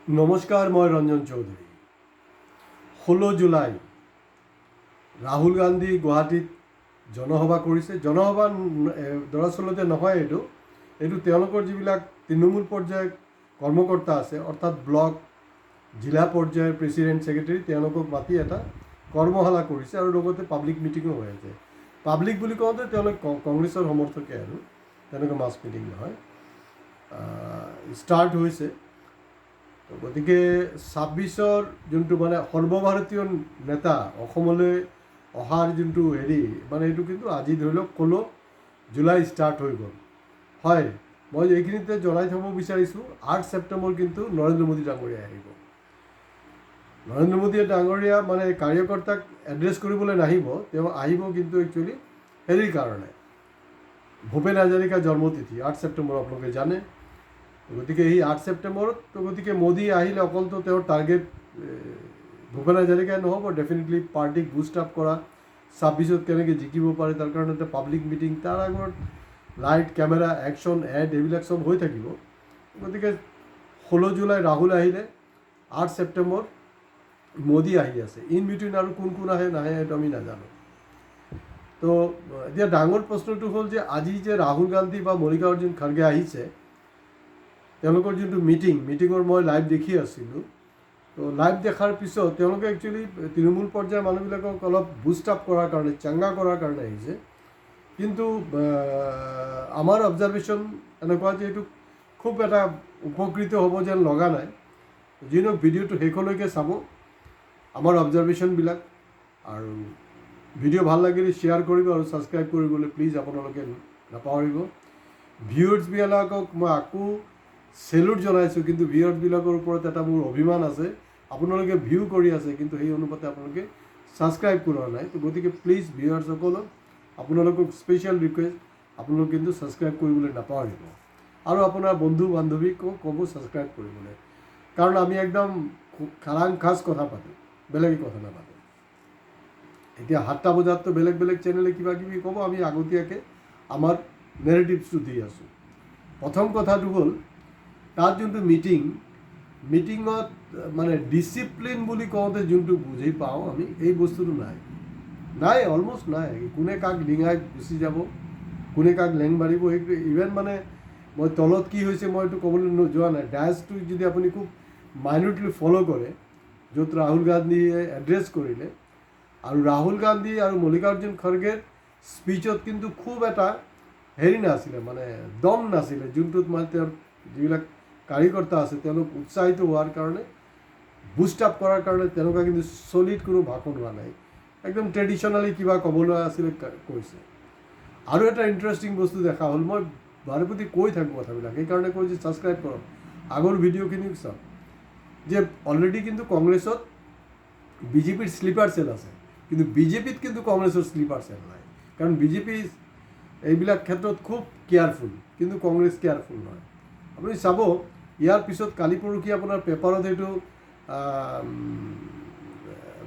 নমস্কাৰ, মই ৰঞ্জন চৌধুৰী। 16 জুলাই ৰাহুল গান্ধী গুৱাহাটীত জনসভা কৰিছে। জনসভা দৰাচলতে নহয়, এইটো তেওঁলোকৰ যিবিলাক তৃণমূল পৰ্যায়ৰ কৰ্মকৰ্তা আছে, অৰ্থাৎ ব্লক জিলা পৰ্যায়ৰ প্ৰেচিডেণ্ট ছেক্ৰেটাৰী, তেওঁলোকক মাতি এটা কৰ্মশালা কৰিছে আৰু লগতে পাব্লিক মিটিঙো হৈ আছে। পাব্লিক বুলি কওঁতে তেওঁলোক কংগ্ৰেছৰ সমৰ্থকে, আৰু তেনেকৈ মাছ মিটিং নহয়। ষ্টাৰ্ট হৈছে। গতিকে 26-ৰ যোনটো মানে সৰ্বভাৰতীয় নেতা অসমলৈ অহাৰ যোনটো মানে এইটো কিন্তু আজি ধৰি লওক 16 জুলাই ষ্টাৰ্ট হৈ গ'ল। হয়, মই এইখিনিতে জনাই থ'ব বিচাৰিছোঁ, 8 ছেপ্টেম্বৰ কিন্তু নৰেন্দ্ৰ মোদী ডাঙৰীয়া আহিব। নৰেন্দ্ৰ মোদী ডাঙৰীয়া মানে কাৰ্যকৰ্তাক এড্ৰেছ কৰিবলৈ নাহিব, তেওঁ আহিব কিন্তু একচুৱেলি কাৰণে ভূপেন হাজৰিকাৰ জন্মতিথি 8 ছেপ্টেম্বৰ, আপোনালোকে জানে। গতিকে এই 8 ছেপ্টেম্বৰত গতিকে মোদী আহিলে অকলতো তেওঁৰ টাৰ্গেট ভূপেন হাজৰিকাই নহ'ব, ডেফিনেটলি পাৰ্টিক বুষ্ট আপ কৰা, 26ত কেনেকৈ জিকিব পাৰে তাৰ কাৰণে এটা পাব্লিক মিটিং, তাৰ আগত লাইট কেমেৰা একশ্যন এড এইবিলাক চব হৈ থাকিব। গতিকে 16 জুলাই ৰাহুল আহিলে, 8 ছেপ্টেম্বৰ মোদী আহি আছে। ইন বিটুইন আৰু কোন কোন আহে নাহে সেইটো আমি নাজানো। তো এতিয়া ডাঙৰ প্ৰশ্নটো হ'ল যে আজি যে ৰাহুল গান্ধী বা মল্লিকাৰ্জুন খাৰ্গে আহিছে, তেওঁলোকৰ যোনটো মিটিঙৰ মই লাইভ দেখি আছিলোঁ। তো লাইভ দেখাৰ পিছত তেওঁলোকে একচুৱেলি তৃণমূল পৰ্যায়ৰ মানুহবিলাকক অলপ বুষ্ট আপ কৰাৰ কাৰণে, চাংগা কৰাৰ কাৰণে আহিছে। কিন্তু আমাৰ অবজাৰভেশ্যন এনেকুৱা যে এইটো খুব এটা উপকৃত হ'ব যেন লগা নাই। যি নহওক, ভিডিঅ'টো শেষলৈকে চাব, আমাৰ অবজাৰভেশ্যনবিলাক। আৰু ভিডিঅ' ভাল লাগিলে শ্বেয়াৰ কৰিব আৰু ছাবস্ক্ৰাইব কৰিবলৈ প্লিজ আপোনালোকে নাপাহৰিব। ভিউৱাৰ্ছবিলাকক মই আকৌ চেলুট জনাইছোঁ, কিন্তু ভিউৱাৰ্ছবিলাকৰ ওপৰত এটা মোৰ অভিমান আছে। আপোনালোকে ভিউ কৰি আছে, কিন্তু সেই অনুপাতে আপোনালোকে ছাবস্ক্ৰাইব কৰা নাই। তো গতিকে প্লিজ ভিউৱাৰ্ছসকলক আপোনালোকক স্পেচিয়েল ৰিকুৱেষ্ট, আপোনালোক কিন্তু ছাবস্ক্ৰাইব কৰিবলৈ নাপাহৰিব। আৰু আপোনাৰ বন্ধু বান্ধৱীকো ক'ব ছাবস্ক্ৰাইব কৰিবলৈ, কাৰণ আমি একদম খাচ কথা পাতোঁ, বেলেগ কথা নাপাতোঁ। এতিয়া 7টা বজাততো বেলেগ বেলেগ চেনেলে কিবা কিবি ক'ব, আমি আগতীয়াকৈ আমাৰ নেৰেটিভছটো দি আছোঁ। প্ৰথম কথাটো হ'ল, তাত যোনটো মিটিঙত মানে ডিচিপ্লিন বুলি কওঁতে যোনটো বুজি পাওঁ আমি, এই বস্তুটো নাই, অলমষ্ট নাই। কোনে কাক ডিঙাই গুচি যাব, কোনে কাক লেং মাৰিব, সেইটো ইভেন মানে মই তলত কি হৈছে মই এইটো ক'বলৈ যোৱা নাই। ডায়েছটো যদি আপুনি খুব মাইনিউটলি ফ'ল' কৰে, য'ত ৰাহুল গান্ধীয়ে এড্ৰেছ কৰিলে, আৰু ৰাহুল গান্ধী আৰু মল্লিকাৰ্জুন খৰ্গেৰ স্পীচত কিন্তু খুব এটা নাছিলে, মানে দম নাছিলে, যোনটোত মানে তেওঁৰ যিবিলাক কাৰ্যকৰ্তা আছে তেওঁলোক উৎসাহিত হোৱাৰ কাৰণে, বুষ্ট আপ কৰাৰ কাৰণে তেনেকুৱা কিন্তু চলিড কোনো ভাষণ হোৱা নাই। একদম ট্ৰেডিশ্যনেলি কিবা ক'বলৈ আছিলে কৈছে। আৰু এটা ইণ্টাৰেষ্টিং বস্তু দেখা হ'ল, মই বাৰে প্ৰতি কৈ থাকোঁ কথাবিলাক, সেইকাৰণে কৈ যে ছাবস্ক্ৰাইব কৰক, আগৰ ভিডিঅ'খিনি চাওক, যে অলৰেডি কিন্তু কংগ্ৰেছত বিজেপিৰ শ্লিপাৰ চেল আছে, কিন্তু বিজেপিত কিন্তু কংগ্ৰেছৰ শ্লিপাৰ চেল নাই। কাৰণ বিজেপি এইবিলাক ক্ষেত্ৰত খুব কেয়াৰফুল, কিন্তু কংগ্ৰেছ কেয়াৰফুল নহয়। আপুনি চাব, ইয়াৰ পিছত কালি পৰহি আপোনাৰ পেপাৰত এইটো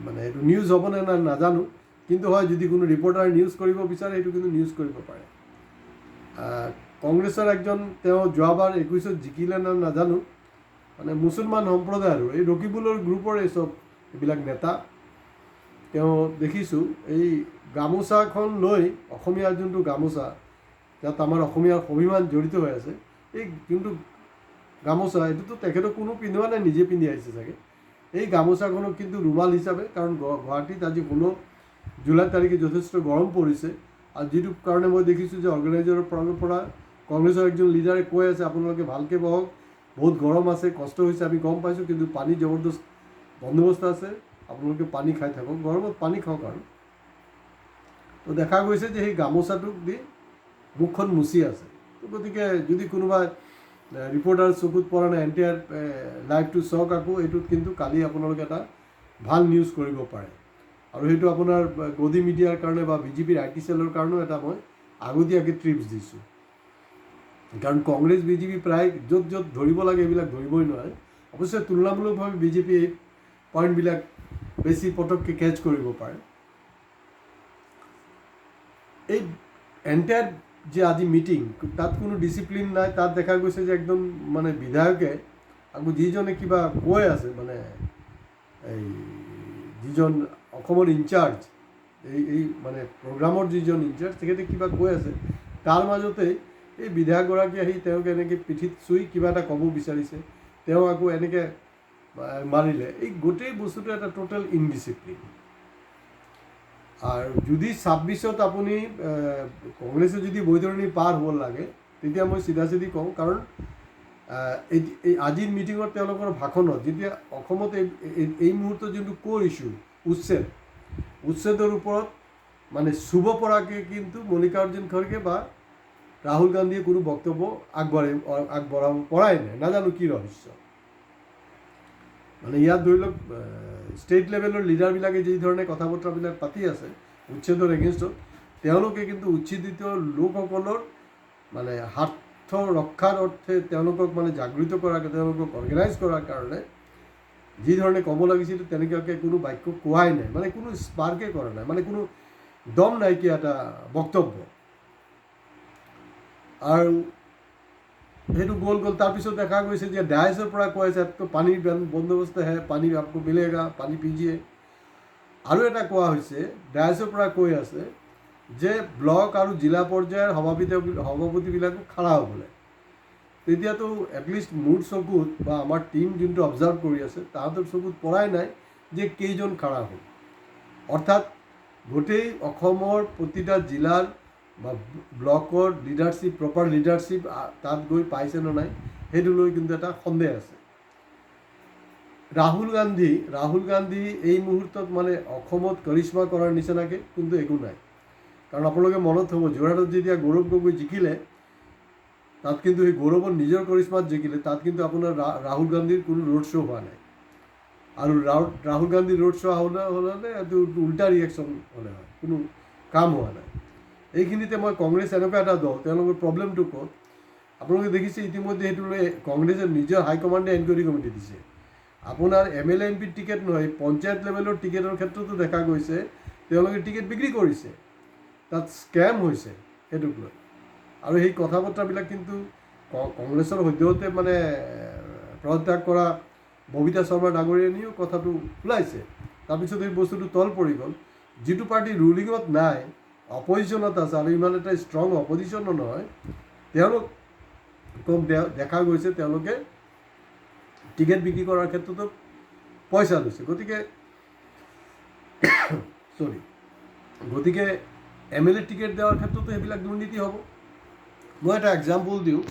মানে এইটো নিউজ হ'বনে নাজানো, কিন্তু হয়, যদি কোনো ৰিপৰ্টাৰে নিউজ কৰিব বিচাৰে সেইটো কিন্তু নিউজ কৰিব পাৰে। কংগ্ৰেছৰ একজন, তেওঁ যোৱাবাৰ 21ত জিকিলে নে নাজানো, মানে মুছলমান সম্প্ৰদায়ৰ এই ৰকিবুলৰ গ্ৰুপৰ এইবিলাক নেতা। তেওঁ দেখিছোঁ এই গামোচাখন লৈ, অসমীয়াৰ যোনটো গামোচা, তাত আমাৰ অসমীয়াৰ অভিমান জড়িত হৈ আছে, এই যোনটো গামোচা, এইটোতো তেখেতক কোনো পিন্ধোৱা নাই, নিজে পিন্ধি আহিছে চাগে। এই গামোচাখনক কিন্তু ৰুমাল হিচাপে, কাৰণ গুৱাহাটীত আজি 16 জুলাই তাৰিখে যথেষ্ট গৰম পৰিছে, আৰু যিটো কাৰণে মই দেখিছোঁ যে অৰ্গেনাইজাৰৰ পৰা কংগ্ৰেছৰ একজন লিডাৰে কৈ আছে, আপোনালোকে ভালকৈ বহক, বহুত গৰম আছে, কষ্ট হৈছে, আমি গম পাইছোঁ, কিন্তু পানী জবৰদস্ত বন্দোবস্ত আছে, আপোনালোকে পানী খাই থাকক, গৰমত পানী খাওক। আৰু তো দেখা গৈছে যে সেই গামোচাটোক দি মুখখন মুচি আছে। তো গতিকে যদি কোনোবাই ৰিপৰ্টাৰ চকুত পৰা নাই, এণ্টায়াৰ লাইভটো চাওক আকৌ, এইটোত কিন্তু কালি আপোনালোকে এটা ভাল নিউজ কৰিব পাৰে। আৰু সেইটো আপোনাৰ গদি মিডিয়াৰ কাৰণে বা বিজেপিৰ IT চেলৰ কাৰণেও এটা মই আগতীয়াকৈ ট্ৰিপছ দিছোঁ। কাৰণ কংগ্ৰেছ বিজেপি প্ৰায় য'ত ধৰিব লাগে এইবিলাক ধৰিবই নোৱাৰে। অৱশ্যে তুলনামূলকভাৱে বিজেপি এই পইণ্টবিলাক বেছি পটককৈ কেচ কৰিব পাৰে। এই এণ্টায়াৰ যে আজি মিটিং, তাত কোনো ডিচিপ্লিন নাই। তাত দেখা গৈছে যে একদম মানে বিধায়কে আকৌ যিজনে কিবা কৈ আছে মানে এই যিজন অসমৰ ইনচাৰ্জ এই মানে প্ৰগ্ৰামৰ যিজন ইনচাৰ্জ তেখেতে কিবা কৈ আছে, তাৰ মাজতেই এই বিধায়কগৰাকী আহি তেওঁক এনেকৈ পিঠিত চুই কিবা এটা ক'ব বিচাৰিছে, তেওঁ আকৌ এনেকৈ মাৰিলে। এই গোটেই বস্তুটো এটা টোটেল ইনডিচিপ্লিন। আৰু যদি 26ত আপুনি কংগ্ৰেছে যদি বৈতৰণি পাৰ হ'ব লাগে, তেতিয়া মই চিধা চিধি কওঁ, কাৰণ এই আজিৰ মিটিঙত তেওঁলোকৰ ভাষণত যেতিয়া অসমত এই মুহূৰ্তত যোনটো ক'ৰ ইছ্যু উচ্ছেদৰ ওপৰত মানে চুব পৰাকৈ কিন্তু মল্লিকাৰ্জুন খৰ্গে বা ৰাহুল গান্ধীয়ে কোনো বক্তব্য আগবঢ়াব পৰাই নাই। নাজানো কি ৰহস্য। মানে ইয়াত ধৰি লওক ষ্টেট লেভেলৰ লিডাৰবিলাকে যি ধৰণে কথা বতৰাবিলাক পাতি আছে উচ্ছেদৰ এগেইনষ্টত, তেওঁলোকে কিন্তু উচ্ছেদিত লোকসকলৰ মানে স্বাৰ্থ ৰক্ষাৰ অৰ্থে তেওঁলোকক মানে জাগৃত কৰাৰ, তেওঁলোকক অৰ্গেনাইজ কৰাৰ কাৰণে যি ধৰণে ক'ব লাগিছিল তেনেকুৱাকৈ কোনো বাক্য কোৱাই নাই, মানে কোনো স্পাৰ্কে কৰা নাই, মানে কোনো দম নাইকিয়া এটা বক্তব্য। আৰু সেইটো গ'ল। তাৰপিছত দেখা গৈছে যে ডায়াছৰ পৰা কৈ আছে পানীৰ বন্দোবস্ত হে, পানী আপকো মিলেগা, পানী পিজিয়ে। আৰু এটা কোৱা হৈছে ডায়াছৰ পৰা কৈ আছে যে ব্লক আৰু জিলা পৰ্যায়ৰ সভাপতিবিলাকো খাৰা হ'বলৈ। তেতিয়াতো এটলিষ্ট মোৰ চকুত বা আমাৰ টীম যোনটো অবজাৰ্ভ কৰি আছে তাহাঁতৰ চকুত পৰাই নাই যে কেইজন খাৰা হ'ল। অৰ্থাৎ গোটেই অসমৰ প্ৰতিটা জিলাৰ বা ব্লকৰ লিডাৰশ্বিপ, প্ৰপাৰ লিডাৰশ্বিপ তাত গৈ পাইছে নে নাই সেইটো লৈ কিন্তু এটা সন্দেহ আছে। ৰাহুল গান্ধী এই মুহূৰ্তত মানে অসমত কৰিশ্মা কৰাৰ নিচিনাকৈ কিন্তু একো নাই। কাৰণ আপোনালোকে মনত থ'ব, যোৰহাটত যেতিয়া গৌৰৱ গগৈ জিকিলে তাত কিন্তু সেই গৌৰৱৰ নিজৰ কৰিশ্মাত জিকিলে, তাত কিন্তু আপোনাৰ ৰাহুল গান্ধীৰ কোনো ৰোড শ্ব' হোৱা নাই। আৰু ৰাহুল গান্ধীৰ ৰোড শ্ব' হ'লে এইটো উল্টা ৰিয়েকশ্যন হ'লে হয়, কোনো কাম হোৱা নাই। এইখিনিতে মই কংগ্ৰেছ এনেকুৱা এটা দল, তেওঁলোকৰ প্ৰব্লেমটো ক'ত আপোনালোকে দেখিছে ইতিমধ্যে সেইটো লৈ কংগ্ৰেছে নিজৰ হাইকমাণ্ডে এনকুৱাৰী কমিটি দিছে। আপোনাৰ MLA MP টিকেট নহয়, পঞ্চায়ত লেভেলৰ টিকেটৰ ক্ষেত্ৰতো দেখা গৈছে তেওঁলোকে টিকেট বিক্ৰী কৰিছে, তাত স্কেম হৈছে সেইটোক লৈ। আৰু সেই কথা বতৰাবিলাক কিন্তু কংগ্ৰেছৰ সদ্যহতে মানে পদত্যাগ কৰা ববিতা শৰ্মা ডাঙৰীয়ানীও কথাটো ওলাইছে। তাৰপিছত এই বস্তুটো তল পৰি গ'ল। যিটো পাৰ্টি ৰুলিঙত নাই, অপজিশ্যনত আছে আৰু ইমান এটা ষ্ট্ৰং অপজিশ্যনো নহয়, তেওঁলোকক দেখা গৈছে তেওঁলোকে টিকেট বিক্ৰী কৰাৰ ক্ষেত্ৰতো পইচা লৈছে। গতিকে MLA টিকেট দিয়াৰ ক্ষেত্ৰতো সেইবিলাক দুৰ্নীতি হ'ব। মই এটা এক্সাম্পল দিওঁ।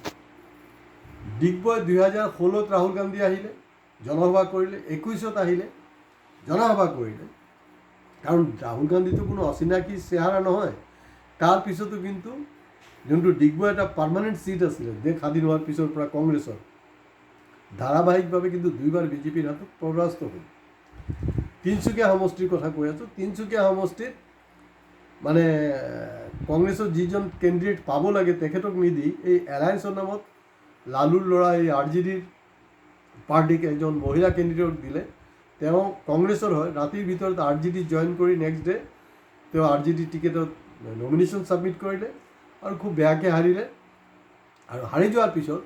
ডিগবৈ 2016ত ৰাহুল গান্ধী আহিলে, জনসভা কৰিলে, 21ত আহিলে জনসভা কৰিলে। কাৰণ ৰাহুল গান্ধীটো কোনো অচিনাকি চেহাৰা নহয়। তাৰপিছতো কিন্তু যোনটো ডিগবৈ এটা পাৰ্মানেণ্ট ছিট আছিলে দেশ স্বাধীন হোৱাৰ পিছৰ পৰা কংগ্ৰেছৰ, ধাৰাবাহিকভাৱে কিন্তু 2বাৰ BJPৰ হাতত পৰাস্ত হ'ল। তিনিচুকীয়া সমষ্টিৰ কথা কৈ আছোঁ। তিনিচুকীয়া সমষ্টিত মানে কংগ্ৰেছৰ যিজন কেণ্ডিডেট পাব লাগে তেখেতক নিদি এই এলায়েন্সৰ নামত লালুৰ ল'ৰা এই RJDৰ পাৰ্টিক এজন মহিলা কেণ্ডিডেটক দিলে। তেওঁ কংগ্ৰেছৰ হয়, ৰাতিৰ ভিতৰত RJD জইন কৰি নেক্সট ডে তেওঁ RJD টিকেটত নমিনেশ্যন ছাবমিট কৰিলে আৰু খুব বেয়াকৈ হাৰিলে। আৰু হাৰি যোৱাৰ পিছত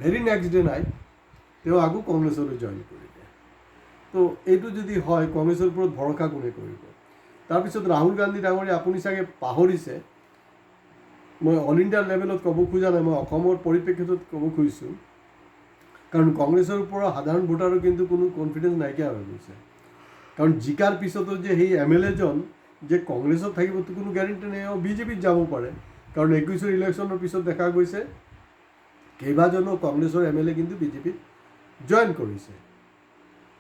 ভেৰি নেক্সট ডে নাইট তেওঁ আকৌ কংগ্ৰেছলৈ জইন কৰিলে। তো এইটো যদি হয়, কংগ্ৰেছৰ ওপৰত ভৰসা কোনে কৰিব? তাৰপিছত ৰাহুল গান্ধী ডাঙৰীয়া, আপুনি চাগে পাহৰিছে, মই অল ইণ্ডিয়া লেভেলত ক'ব খোজা নাই, মই অসমৰ পৰিপ্ৰেক্ষিতত ক'ব খুজিছোঁ। কাৰণ কংগ্ৰেছৰ ওপৰত সাধাৰণ ভোটাৰৰ কিন্তু কোনো কনফিডেঞ্চ নাইকিয়া হৈ গৈছে। কাৰণ জিকাৰ পিছতো যে সেই MLA জন যে কংগ্ৰেছত থাকিবতো কোনো গেৰেণ্টি নাই, BJPত যাব পাৰে। কাৰণ 21ৰ ইলেকশ্যনৰ পিছত দেখা গৈছে কেইবাজনো কংগ্ৰেছৰ MLA কিন্তু BJPত জইন কৰিছে।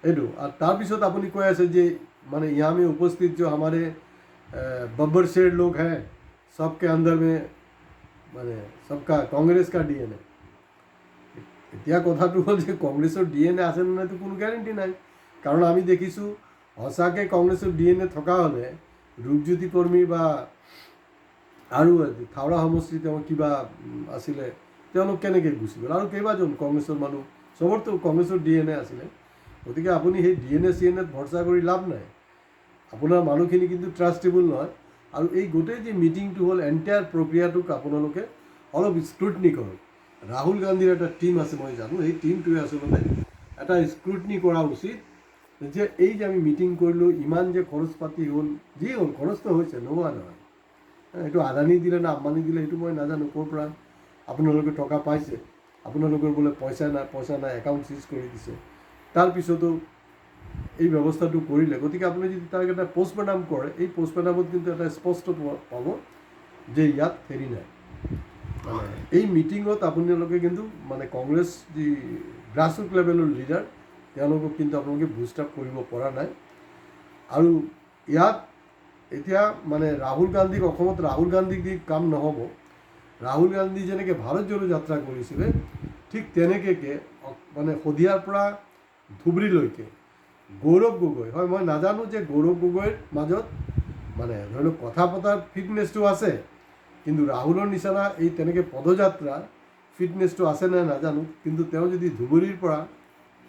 এইটো আৰু তাৰপিছত আপুনি কৈ আছে যে মানে यहाँ में उपस्थित जो हमारे बब्बर शेर लोग हैं सबके अंदर में মানে सबका कांग्रेस का DNA। এতিয়া কথাটো হ'ল যে কংগ্ৰেছৰ DNA আছে নে নাইতো কোনো গ্যাৰেণ্টি নাই। কাৰণ আমি দেখিছোঁ সঁচাকৈ কংগ্ৰেছৰ DNA থকা হ'লে ৰূপজ্যোতি কৰ্মী বা আৰু থাওৰা সমষ্টি তেওঁ কিবা আছিলে তেওঁলোক কেনেকৈ গুচি গ'ল, আৰু কেইবাজন কংগ্ৰেছৰ মানুহ চবৰতো কংগ্ৰেছৰ DNA আছিলে। গতিকে আপুনি সেই DNA-CNAত ভৰসা কৰি লাভ নাই, আপোনাৰ মানুহখিনি কিন্তু ট্ৰাষ্টেবল নহয়। আৰু এই গোটেই যে মিটিংটো হ'ল এণ্টায়াৰ প্ৰক্ৰিয়াটোক আপোনালোকে অলপ স্ক্ৰুটনি কৰক। ৰাহুল গান্ধীৰ এটা টীম আছে মই জানো, সেই টীমটোৱে আচলতে এটা স্ক্ৰুটনি কৰা উচিত যে এই যে আমি মিটিং কৰিলোঁ, ইমান যে খৰচ পাতি হ'ল, যি হ'ল খৰচটো হৈছে, নোহোৱা নহয়। এইটো আদানি দিলে না আম্বানি দিলে সেইটো মই নাজানো, ক'ৰ পৰা আপোনালোকে টকা পাইছে, আপোনালোকৰ বোলে পইচা নাই একাউণ্ট চিজ কৰি দিছে, তাৰপিছতো এই ব্যৱস্থাটো কৰিলে। গতিকে আপুনি যদি তাক এটা পোষ্টমৰ্টম কৰে, এই পোষ্টমৰ্টমত কিন্তু এটা স্পষ্ট পাব যে ইয়াত হেৰি নাই। এই মিটিঙত আপোনালোকে কিন্তু মানে কংগ্ৰেছ যি গ্ৰাছৰুট লেভেলৰ লিডাৰ, তেওঁলোকক কিন্তু আপোনালোকে বুষ্ট আপ কৰিব পৰা নাই। আৰু ইয়াত এতিয়া মানে ৰাহুল গান্ধীক, অসমত ৰাহুল গান্ধীক দি কাম নহ'ব। ৰাহুল গান্ধী যেনেকৈ ভাৰত জোড়ো যাত্ৰা কৰিছিলে, ঠিক তেনেকৈ মানে শদিয়াৰ পৰা ধুবুৰীলৈকে গৌৰৱ গগৈ, হয় মই নাজানো যে গৌৰৱ গগৈৰ মাজত মানে ধৰি লওক কথা পতাৰ ফিটনেছটো আছে, কিন্তু ৰাহুলৰ নিচিনা এই তেনেকৈ পদযাত্ৰা ফিটনেছটো আছে নে নাজানো। কিন্তু তেওঁ যদি ধুবুৰীৰ পৰা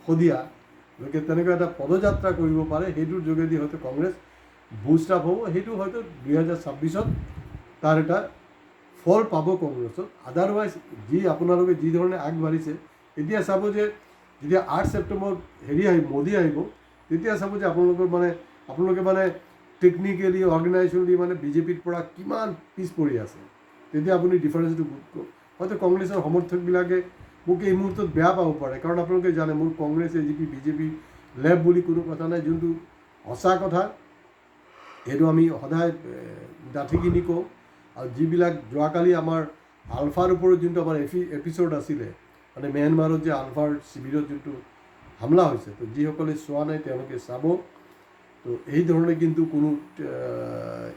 শদিয়ালৈকে তেনেকুৱা এটা পদযাত্ৰা কৰিব পাৰে, সেইটোৰ যোগেদি হয়তো কংগ্ৰেছ বুষ্ট আপ হ'ব। সেইটো হয়তো 2026-ত তাৰ এটা ফল পাব কংগ্ৰেছত। আদাৰৱাইজ আপোনালোকে যি ধৰণে আগবাঢ়িছে, এতিয়া চাব যে যেতিয়া 8 ছেপ্টেম্বৰত মোদী আহিব, তেতিয়া চাব যে আপোনালোকে মানে টেকনিকেলি অৰ্গেনাইজেশ্যনলি মানে বিজেপিৰ পৰা কিমান পিছ পৰি আছে। তেতিয়া আপুনি ডিফাৰেঞ্চটো হয়তো কংগ্ৰেছৰ সমৰ্থকবিলাকে মোক এই মুহূৰ্তত বেয়া পাব পাৰে, কাৰণ আপোনালোকে জানে মোৰ কংগ্ৰেছ এজিপি বিজেপি লেফ বুলি কোনো কথা নাই। যোনটো সঁচা কথা সেইটো আমি সদায় ডাঠি কিনি কওঁ। আৰু যিবিলাক যোৱাকালি আমাৰ আলফাৰ ওপৰত যোনটো আমাৰ এপিছ'ড আছিলে, মানে ম্যানমাৰত যে আলফাৰ শিবিৰত যোনটো হামলা হৈছে, তো যিসকলে চোৱা নাই তেওঁলোকে চাব। তো এই ধৰণে কিন্তু কোনো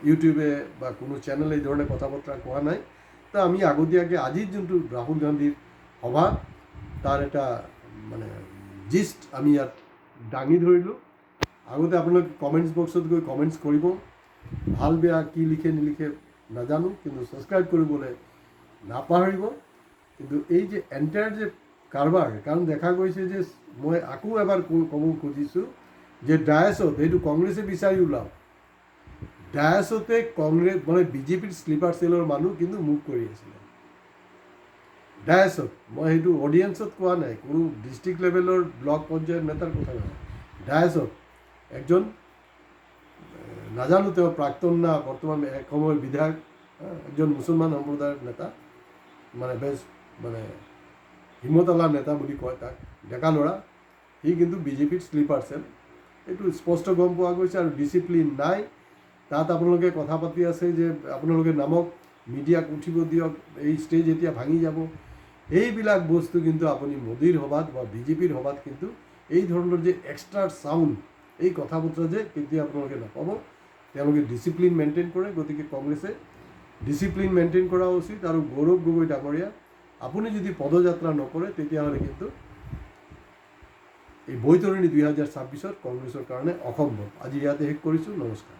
ইউটিউবে বা কোনো চেনেলে এই ধৰণে কথা বতৰা কোৱা নাই। তো আমি আগতীয়াকৈ আজিৰ যোনটো ৰাহুল গান্ধীৰ সভা, তাৰ এটা মানে জিষ্ট আমি ইয়াত দাঙি ধৰিলোঁ। আগতে আপোনালোকে কমেণ্টছ বক্সত গৈ কমেণ্টছ কৰিব, ভাল বেয়া কি লিখে নিলিখে নাজানো, কিন্তু ছাবস্ক্ৰাইব কৰিবলৈ নাপাহৰিব। কিন্তু এই যে এণ্টায়াৰ যে কাৰবাৰ, কাৰণ দেখা গৈছে যে মই আকৌ এবাৰ ক'ব খুজিছোঁ যে ডায়াছত এইটো কংগ্ৰেছে বিচাৰি ওলাওক, ডায়াছতে কংগ্ৰেছ মানে বিজেপিৰ শ্লিপাৰ চেলৰ মানুহ কিন্তু মুভ কৰি আছিলে ডায়াছত। মই সেইটো অডিয়েঞ্চত কোৱা নাই, কোনো ডিষ্ট্ৰিক্ট লেভেলৰ ব্লক পৰ্যায়ৰ নেতাৰ কথা নহয়। ডায়াছত একজন নাজানো তেওঁ প্ৰাক্তন না বৰ্তমান এসময়ৰ বিধায়ক, একজন মুছলমান সম্প্ৰদায়ৰ নেতা, মানে বেছ মানে হিমতলা নেতা বুলি কয় তাক, ডেকা ল'ৰা। সি কিন্তু বিজেপিৰ শ্লিপাৰ চেল, এইটো স্পষ্ট গম পোৱা গৈছে। আৰু ডিচিপ্লিন নাই তাত। আপোনালোকে কথা পাতি আছে যে আপোনালোকে নামক, মিডিয়াক উঠিব দিয়ক, এই ষ্টেজ এতিয়া ভাঙি যাব। এইবিলাক বস্তু কিন্তু আপুনি মোদীৰ সভাত বা বিজেপিৰ সভাত কিন্তু এই ধৰণৰ যে এক্সট্ৰা চাউণ্ড, এই কথা বতৰা যে কেতিয়া আপোনালোকে নাপাব। তেওঁলোকে ডিচিপ্লিন মেইনটেইন কৰে, গতিকে কংগ্ৰেছে ডিচিপ্লিন মেইনটেইন কৰা উচিত। আৰু গৌৰৱ গগৈ ডাঙৰীয়া, আপুনি যদি পদযাত্ৰা নকৰে তেতিয়াহ'লে কিন্তু এই বৈতৰণি 2026-ত কংগ্ৰেছৰ কাৰণে অসম্ভৱ। আজি ইয়াতে শেষ কৰিছোঁ। নমস্কাৰ।